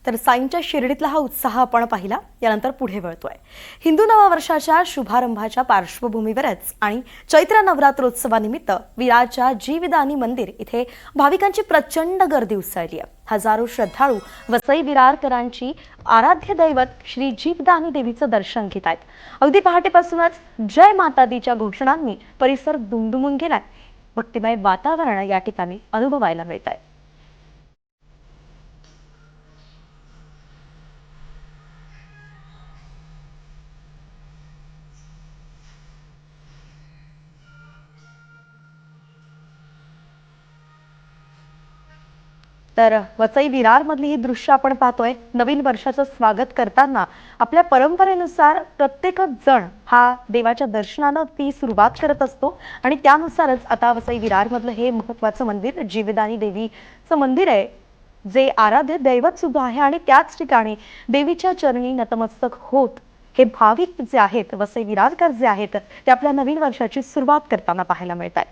तर साईंच्या शिर्डीतला हा उत्साह आपण पाहिला. यानंतर पुढे वळतोय. हिंदू नववर्षाच्या शुभारंभाच्या पार्श्वभूमीवरच आणि चैत्र नवरात्रोत्सवानिमित्त विरारच्या जीवदानी मंदिर इथे भाविकांची प्रचंड गर्दी उसळली आहे. हजारो श्रद्धाळू वसई विरारकरांची आराध्य दैवत श्री जीवदानी देवीचं दर्शन घेत आहेत. अगदी पहाटेपासूनच जय माता दीच्या घोषणांनी परिसर दुमदुमून गेलाय. भक्तिमय वातावरण या ठिकाणी अनुभवायला मिळत आहे. तर वसई विरार मधली ही दृश्य आपण पाहतोय. नवीन वर्षाचं स्वागत करताना आपल्या परंपरेनुसार प्रत्येकच जण हा देवाच्या दर्शनानं ती सुरुवात करत असतो आणि त्यानुसारच आता वसई विरार मधलं हे महत्वाचं मंदिर जीवदानी देवीचं मंदिर आहे, जे आराध्य दैवत सुद्धा आहे आणि त्याच ठिकाणी देवीच्या चरणी नतमस्तक होत हे भाविक जे आहेत, वसई विरारकर जे आहेत, ते आपल्या नवीन वर्षाची सुरुवात करताना पाहायला मिळतात.